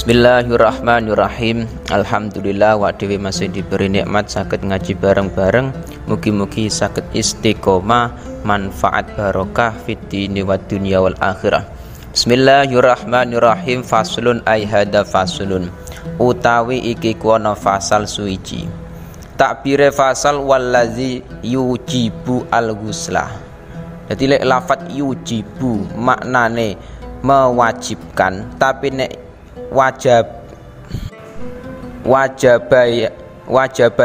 Bismillahirrahmanirrahim. Alhamdulillah wa dewi masih diberi nikmat sakit ngaji bareng-bareng. Mugi-mugi sakit istiqomah, manfaat barokah fid dini wad dunya wal akhirah. Bismillahirrahmanirrahim. Faslun ay hada faslun. Utawi iki kuwana fasal suici. Takbire fasal wallazi yujibu al-ghuslah. Jadi lek lafat yujibu maknane mewajibkan, tapi nek wajib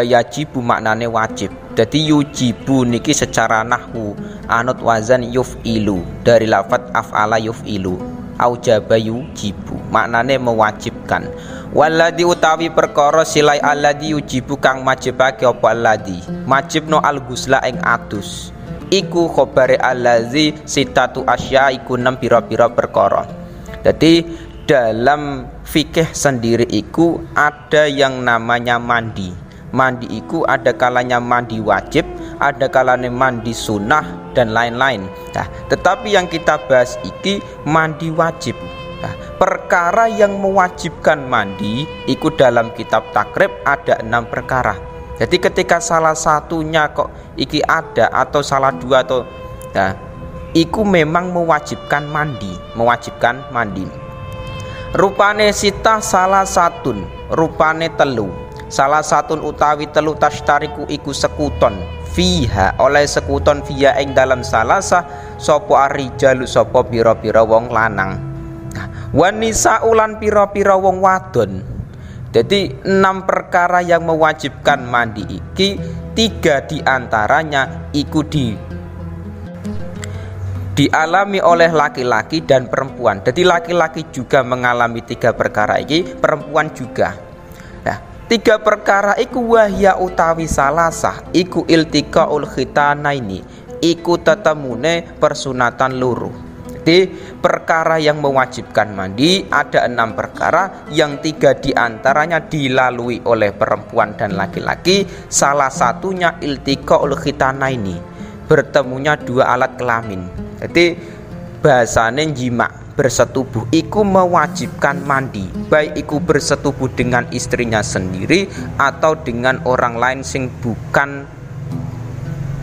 yajibu maknane wajib. Jadi yujibu niki secara nahwu anut wazan yuf'ilu dari lafat af'ala yuf'ilu. Aujaba yujibu maknane mewajibkan. Walladzi utawi perkara silai alladzi yujibu kang majibake apa alladzi majibno al-ghusla ing adus. Iku khobare alladzi sitatu asya iku 6 pira-pira perkara. Jadi dalam fikih sendiri iku ada yang namanya mandi. Mandi iku ada kalanya mandi wajib, ada kalanya mandi sunnah dan lain-lain. Nah, tetapi yang kita bahas iki mandi wajib. Nah, perkara yang mewajibkan mandi iku dalam kitab takrib ada 6 perkara. Jadi ketika salah satunya kok iki ada atau salah dua atau nah, iku memang mewajibkan mandi, Rupane sitah salah satun, rupane telu. Salah satun utawi telu tashtariku iku sekuton. Fiha oleh sekuton fiha ing dalam salasa sopo arijalu sopo pira-pira wong lanang. Wanisa ulan pira-pira wong wadon. Jadi 6 perkara yang mewajibkan mandi iki 3 diantaranya iku dialami oleh laki-laki dan perempuan. Jadi laki-laki juga mengalami 3 perkara ini, perempuan juga. Nah, 3 perkara iku wahya utawi salasah iku iltiqaul khitanaini, iku tetemune persunatan loro. Jadi perkara yang mewajibkan mandi ada 6 perkara, yang 3 diantaranya dilalui oleh perempuan dan laki-laki. Salah satunya iltiqaul khitanaini, bertemunya 2 alat kelamin. Jadi bahasane jima bersetubuh iku mewajibkan mandi, baik iku bersetubuh dengan istrinya sendiri atau dengan orang lain sing bukan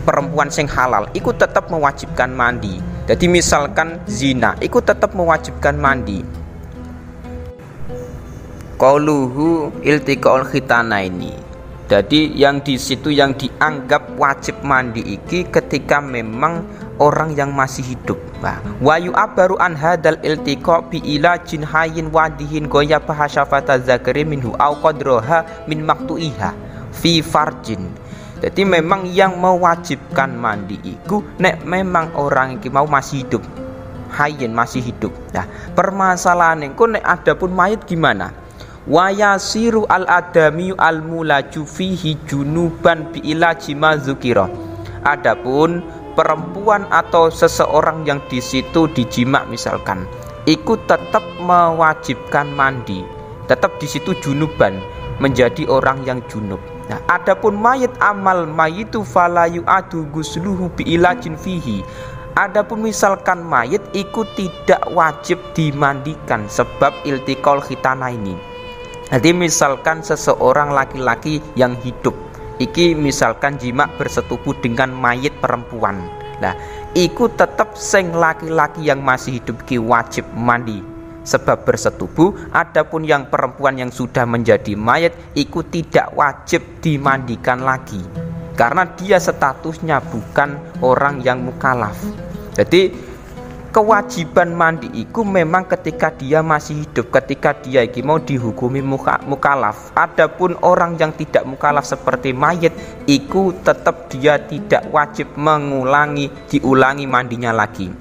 perempuan sing halal, iku tetap mewajibkan mandi. Jadi misalkan zina iku tetap mewajibkan mandi. Qauluhu iltiqaul khitanaini. Jadi yang di situ yang dianggap wajib mandi iki ketika memang orang yang masih hidup. Wa yu'abaru an hadal iltiqa bi ilajin hayyin wadihin goya bahasafata zakari minhu au qadroha min maktu'iha fi farjin. Jadi memang yang mewajibkan mandi iku nek memang orang iki mau masih hidup, hayyin masih hidup. Nah, permasalahan iku nek adapun mayit gimana? Wa yasiru al adami al mulaju fihi junuban bi ilaji mazukira. Adapun perempuan atau seseorang yang di situ dijima misalkan, ikut tetap mewajibkan mandi, tetap di situ junuban, menjadi orang yang junub. Nah, adapun mayit amal mayitu falayu adu gusluhu bi ilajin fihi. Adapun misalkan mayit ikut tidak wajib dimandikan sebab iltiqaul khitana ini. Jadi misalkan seseorang laki-laki yang hidup iki misalkan jima bersetubuh dengan mayit perempuan. Nah, iku tetap sing laki-laki yang masih hidup ki wajib mandi sebab bersetubuh. Adapun yang perempuan yang sudah menjadi mayit iku tidak wajib dimandikan lagi karena dia statusnya bukan orang yang mukallaf. Jadi kewajiban mandi iku memang ketika dia masih hidup, ketika dia iki mau dihukumi mukallaf. Adapun orang yang tidak mukallaf seperti mayit iku tetap dia tidak wajib diulangi mandinya lagi.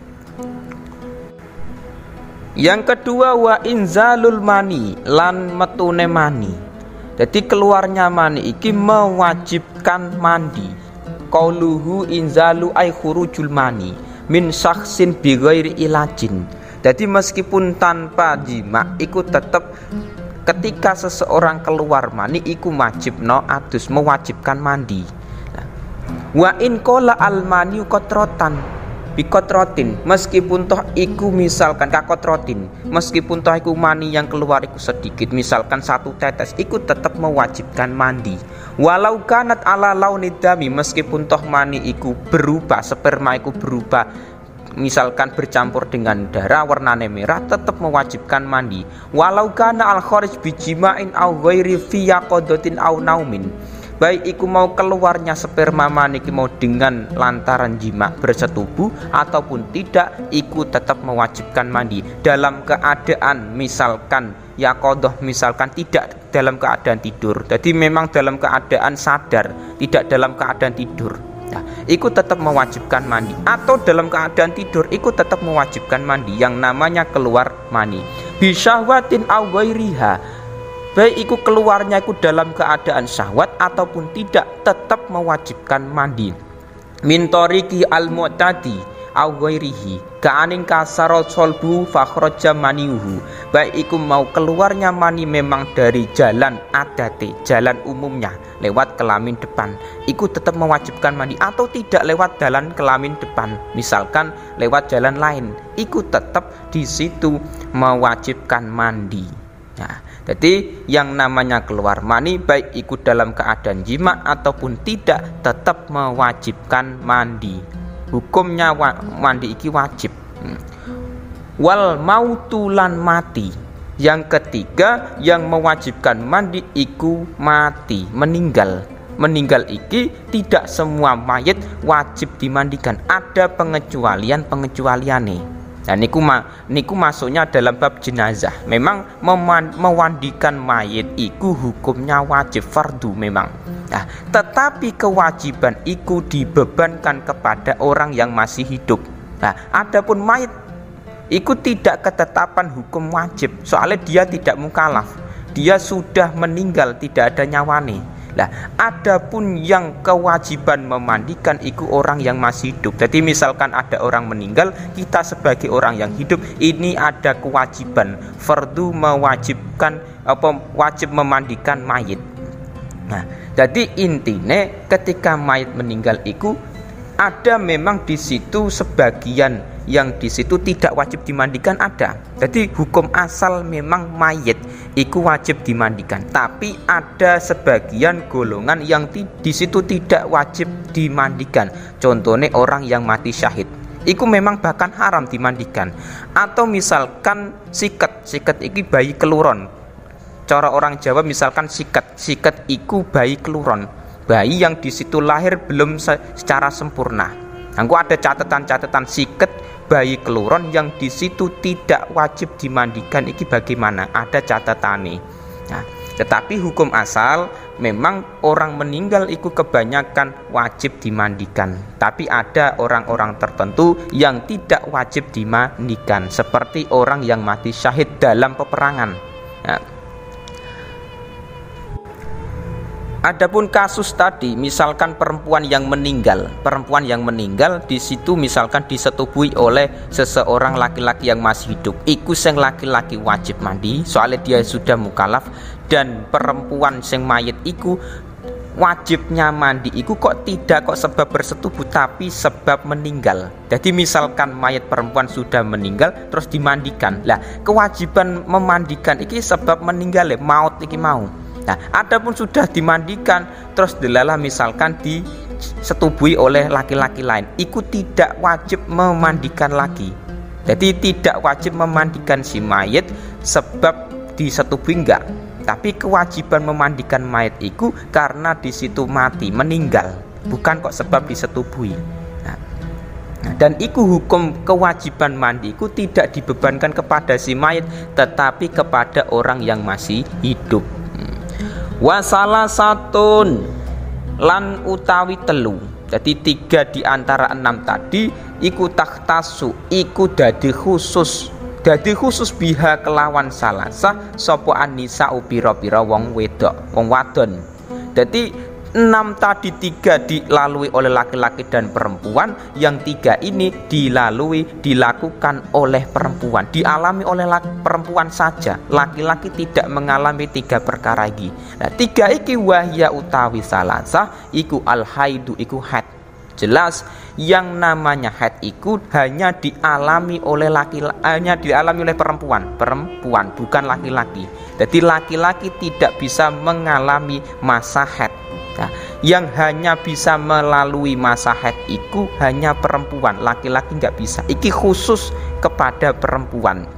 Yang kedua wa inzalul mani lan metune mani. Jadi keluarnya mani iki mewajibkan mandi. Qauluhu inzalu ay khurujul mani min syaksin bi ghairi ilajin. Jadi meskipun tanpa jima iku tetap ketika seseorang keluar mani iku wajib no adus mewajibkan mandi. Wa in qala almani kotrotan bikotrotin, meskipun toh iku misalkan kakotrotin, meskipun toh iku mani yang keluar iku sedikit, misalkan 1 tetes, iku tetap mewajibkan mandi. Walau kanat ala launid dami, meskipun toh mani iku berubah, sperma iku berubah, misalkan bercampur dengan darah warnanya merah, tetap mewajibkan mandi. Walau kana al kharij bijima'in au ghairi fi yaqadatin au naumin, baik iku mau keluarnya sperma mani mau dengan lantaran jima bersetubuh ataupun tidak, iku tetap mewajibkan mandi dalam keadaan misalkan yaqadah, misalkan tidak dalam keadaan tidur. Jadi memang dalam keadaan sadar, tidak dalam keadaan tidur. Nah, iku tetap mewajibkan mandi, atau dalam keadaan tidur iku tetap mewajibkan mandi yang namanya keluar mani. Bisyahwatin au ghairiha, baik iku keluarnya iku dalam keadaan syahwat ataupun tidak, tetap mewajibkan mandi. Min tariqi al-mu'tadi au ghairihi ka'anin kasara solbu fakhraja maniuhu, baik iku mau keluarnya mani memang dari jalan adate, jalan umumnya lewat kelamin depan, iku tetap mewajibkan mandi, atau tidak lewat jalan kelamin depan, misalkan lewat jalan lain, iku tetap di situ mewajibkan mandi. Nah, jadi yang namanya keluar mani baik ikut dalam keadaan jima ataupun tidak, tetap mewajibkan mandi. Hukumnya mandi iki wajib. Wal mautulan mati, yang ketiga yang mewajibkan mandi iku mati, meninggal. Meninggal iki tidak semua mayit wajib dimandikan, ada pengecualian-pengecualiane. Nah, niku masuknya dalam bab jenazah. Memang memandikan mayit iku hukumnya wajib, fardu memang. Nah, tetapi kewajiban iku dibebankan kepada orang yang masih hidup. Nah, adapun mayit iku tidak ketetapan hukum wajib, soalnya dia tidak mukallaf, dia sudah meninggal, tidak ada nyawane. Nah, adapun yang kewajiban memandikan iku orang yang masih hidup. Jadi misalkan ada orang meninggal, kita sebagai orang yang hidup ini ada kewajiban fardu mewajibkan wajib memandikan mayit. Nah, jadi intinya ketika mayit meninggal iku ada memang di situ sebagian yang di situ tidak wajib dimandikan ada. Jadi hukum asal memang mayit iku wajib dimandikan, tapi ada sebagian golongan yang di situ tidak wajib dimandikan. Contohnya orang yang mati syahid, iku memang bahkan haram dimandikan. Atau misalkan siket iki bayi keluron. Cara orang Jawa misalkan siket iku bayi keluron, bayi yang di situ lahir belum secara sempurna. Aku ada catatan siket bayi keluron yang di situ tidak wajib dimandikan, iki bagaimana? Ada catatannya. Nah, tetapi hukum asal memang orang meninggal iku kebanyakan wajib dimandikan, tapi ada orang-orang tertentu yang tidak wajib dimandikan, seperti orang yang mati syahid dalam peperangan. Nah, adapun kasus tadi, misalkan perempuan yang meninggal di situ misalkan disetubuhi oleh seseorang laki-laki yang masih hidup, iku sing laki-laki wajib mandi, soalnya dia sudah mukallaf, dan perempuan sing mayit iku wajibnya mandi iku tidak sebab bersetubuh, tapi sebab meninggal. Jadi misalkan mayit perempuan sudah meninggal terus dimandikan, lah kewajiban memandikan iki sebab meninggal, maut iki mau. Nah, adapun sudah dimandikan terus delalah misalkan disetubuhi oleh laki-laki lain, iku tidak wajib memandikan lagi. Jadi tidak wajib memandikan si mayit sebab disetubuhi, enggak. Tapi kewajiban memandikan mayit iku karena di situ mati, meninggal, bukan kok sebab disetubuhi. Nah, dan iku hukum kewajiban mandi iku tidak dibebankan kepada si mayit, tetapi kepada orang yang masih hidup. Wasalah satun lan utawi telu, jadi 3 di antara 6 tadi iku takhtasu, iku dadi khusus biha kelawan salasa sapa anisa pira-pira wong wedok, wong wadon. Jadi 6 tadi 3 dilalui oleh laki-laki dan perempuan, yang 3 ini dilakukan oleh perempuan, dialami oleh perempuan saja, laki-laki tidak mengalami 3 perkara iki. Nah, 3 iki wahya utawi salasa iku al haidu, iku haid. Jelas yang namanya haid itu hanya dialami oleh perempuan, bukan laki-laki. Jadi laki-laki tidak bisa mengalami masa haid. Nah, yang hanya bisa melalui masa haid itu hanya perempuan, laki-laki nggak bisa. Iki khusus kepada perempuan.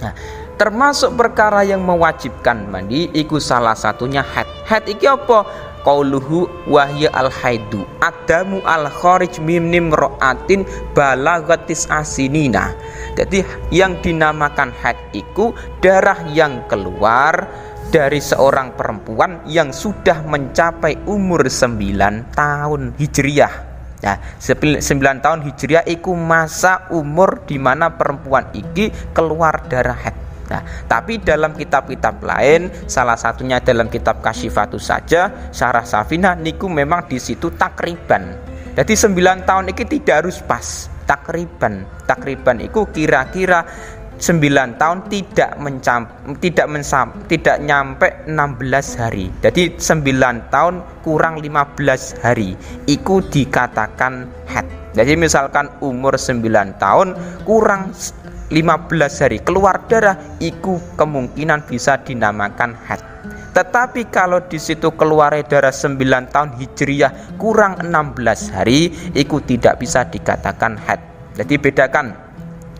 Nah, termasuk perkara yang mewajibkan mandi iku salah satunya haid. Haid iki apa? Qauluhu wahya al-haidu adamu al-kharij min nimra'atin balagatis asinina. Jadi yang dinamakan haid itu darah yang keluar dari seorang perempuan yang sudah mencapai umur 9 tahun hijriyah. Nah, 9 tahun hijriyah itu masa umur di mana perempuan iki keluar darah haid. Nah, tapi dalam kitab-kitab lain, salah satunya dalam kitab Kasyifatus saja, Syarah Safinah niku memang di situ takriban. Jadi 9 tahun ini tidak harus pas, takriban itu kira-kira 9 tahun tidak nyampe 16 hari. Jadi 9 tahun kurang 15 hari itu dikatakan haid. Jadi misalkan umur 9 tahun kurang 15 hari keluar darah, iku kemungkinan bisa dinamakan haid. Tetapi kalau di situ keluar darah 9 tahun hijriyah kurang 16 hari, iku tidak bisa dikatakan haid. Jadi bedakan,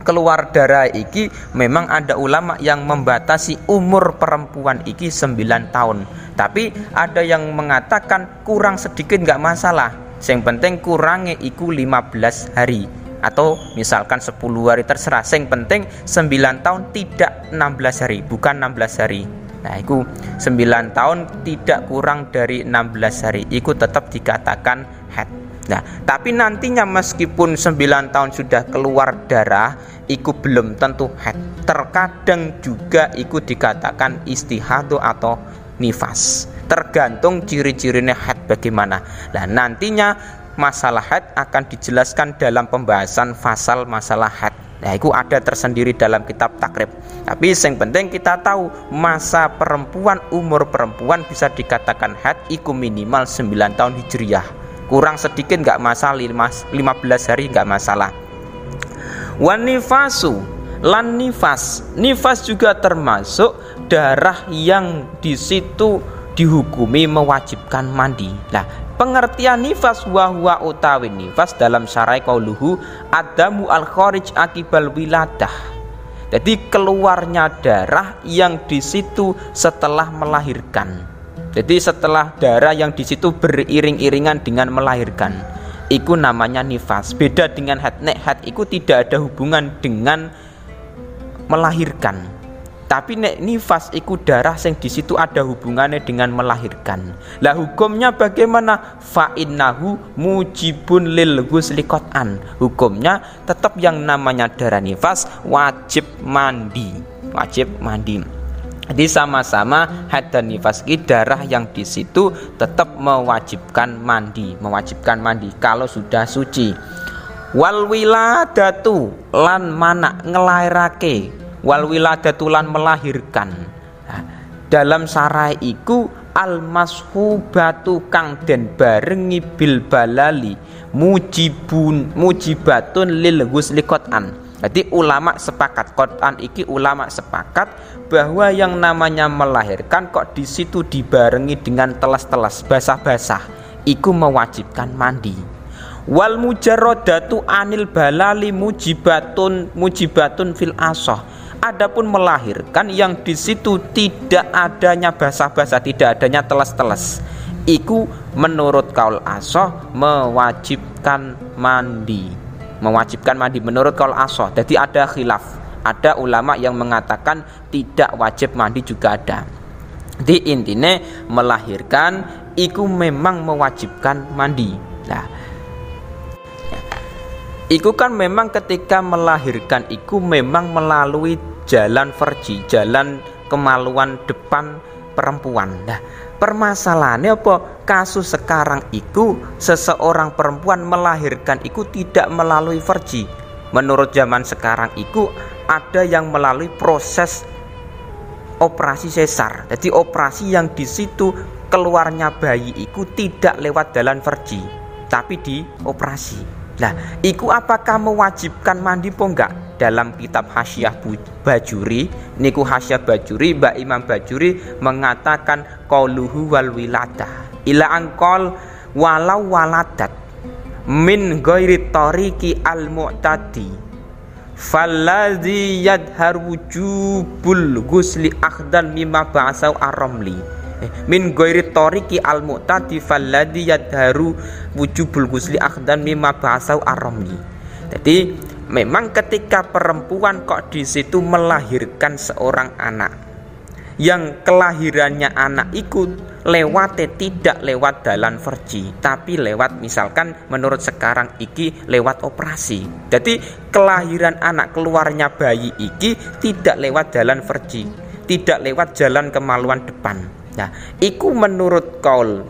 keluar darah iki memang ada ulama yang membatasi umur perempuan iki 9 tahun. Tapi ada yang mengatakan kurang sedikit nggak masalah. Yang penting kurangnya iku 15 hari. Atau misalkan 10 hari terserah, yang penting 9 tahun tidak 16 hari, bukan 16 hari. Nah, itu 9 tahun tidak kurang dari 16 hari, itu tetap dikatakan haid. Nah, tapi nantinya meskipun 9 tahun sudah keluar darah, itu belum tentu haid. Terkadang juga itu dikatakan istihadu atau nifas. Tergantung ciri-cirinya haid bagaimana. Nah, nantinya masalah haid akan dijelaskan dalam pembahasan fasal masalah haid. Nah, itu ada tersendiri dalam kitab takrib. Tapi yang penting kita tahu masa perempuan, umur perempuan bisa dikatakan haid itu minimal 9 tahun hijriyah. Kurang sedikit nggak masalah, 15 hari nggak masalah. Wan nifasu lan nifas. Nifas juga termasuk darah yang di situ dihukumi mewajibkan mandi. Nah, pengertian nifas wahwa utawi nifas dalam syarah qauluhu adamu al-kharij akibal wiladah. Jadi keluarnya darah yang di situ setelah melahirkan. Jadi setelah darah yang di situ beriring-iringan dengan melahirkan, itu namanya nifas. Beda dengan haid. Nek haid itu tidak ada hubungan dengan melahirkan. Tapi nek nifas iku darah yang di situ ada hubungannya dengan melahirkan. Lah hukumnya bagaimana? Fa innahu mujibun lil ghusli qat'an. Hukumnya tetap yang namanya darah nifas wajib mandi. Wajib mandi. Jadi sama-sama haid dan nifas ini darah yang di situ tetap mewajibkan mandi, kalau sudah suci. Wal wiladatu lan mana ngelairake. Wal wiladatu lan melahirkan. Nah, dalam sarai iku al mashubatu kang den barengi bil balali mujibatun lil ghusli qat'an. Jadi ulama sepakat, qat'an iki ulama sepakat bahwa yang namanya melahirkan kok di situ dibarengi dengan telas-telas basah-basah, iku mewajibkan mandi. Wal mujarrodatu anil balali mujibatun fil asoh. Adapun melahirkan yang di situ tidak adanya basah-basah, tidak adanya telas-telas, iku menurut kaul asoh mewajibkan mandi. Menurut kaul asoh. Jadi ada khilaf, ada ulama yang mengatakan tidak wajib mandi juga ada. Di intinya melahirkan iku memang mewajibkan mandi. Nah, iku kan memang ketika melahirkan iku memang melalui jalan farji, jalan kemaluan depan perempuan. Nah, permasalahannya apa? Kasus sekarang iku seseorang perempuan melahirkan iku tidak melalui farji. Menurut zaman sekarang iku ada yang melalui proses operasi sesar. Jadi operasi yang di situ keluarnya bayi iku tidak lewat jalan farji, tapi dioperasi. Nah, iku apakah mewajibkan mandi po enggak? Dalam kitab Hasyiah Bajuri niku Hasyiah Bajuri, Mbak Imam Bajuri mengatakan qauluhu wal wiladah ila angkol walau waladat min ghairi tariqi al mu'tadi falladzi yadhar wujubul ghusli akhdan mimma ba'asau ar-ramli min ghairi tariqi al mu'tadi falladzi yadharu wujubul ghusli akhdan mimma ba'asau ar-ramli. Jadi memang ketika perempuan kok di situ melahirkan seorang anak, yang kelahirannya anak ikut lewatnya tidak lewat dalan verji, tapi lewat misalkan menurut sekarang iki lewat operasi. Jadi kelahiran anak, keluarnya bayi iki tidak lewat jalan verji, tidak lewat jalan kemaluan depan. Nah, iku menurut kaul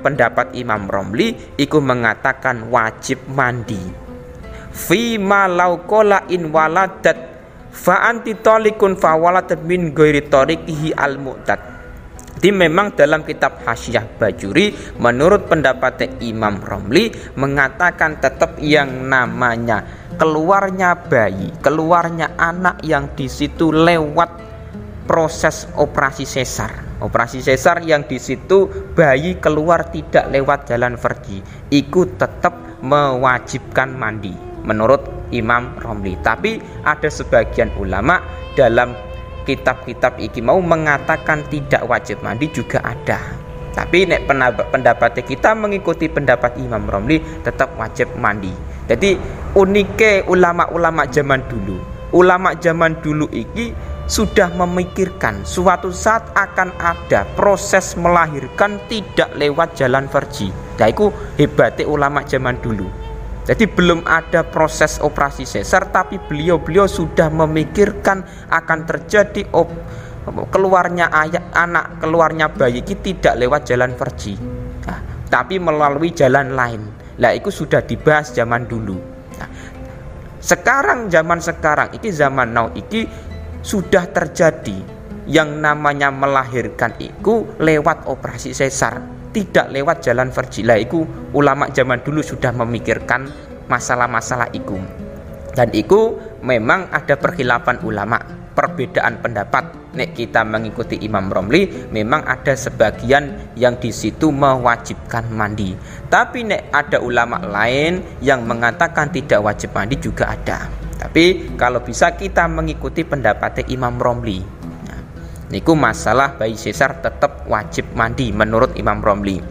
pendapat Imam Romli iku mengatakan wajib mandi. Fi ma law qala in waladat fa anti talikun fa waladat min ghairi tariqihi al mu'tad. Jadi memang dalam kitab Hasyiah Bajuri menurut pendapat Imam Romli mengatakan tetap yang namanya keluarnya bayi, keluarnya anak yang di situ lewat proses operasi sesar. Operasi sesar yang di situ bayi keluar tidak lewat jalan verji, itu tetap mewajibkan mandi menurut Imam Romli. Tapi ada sebagian ulama dalam kitab-kitab iki mau mengatakan tidak wajib mandi juga ada. Tapi nek pendapat kita mengikuti pendapat Imam Romli tetap wajib mandi. Jadi unike ulama-ulama zaman dulu. Ulama zaman dulu iki sudah memikirkan suatu saat akan ada proses melahirkan tidak lewat jalan verji. Nah, itu hebatnya ulama zaman dulu. Jadi belum ada proses operasi sesar, tapi beliau sudah memikirkan akan terjadi keluarnya anak, keluarnya bayi ini tidak lewat jalan verji, nah, tapi melalui jalan lain. Nah, itu sudah dibahas zaman dulu. Nah, sekarang zaman sekarang ini zaman now ini sudah terjadi yang namanya melahirkan itu lewat operasi sesar, tidak lewat jalan verji. Lah iku ulama zaman dulu sudah memikirkan masalah-masalah iku. Dan iku memang ada perkhilafan ulama, perbedaan pendapat. Nek kita mengikuti Imam Romli memang ada sebagian yang di situ mewajibkan mandi. Tapi nek ada ulama lain yang mengatakan tidak wajib mandi juga ada. Tapi kalau bisa kita mengikuti pendapatnya Imam Romli. Niku masalah bayi sesar tetap wajib mandi menurut Imam Romli.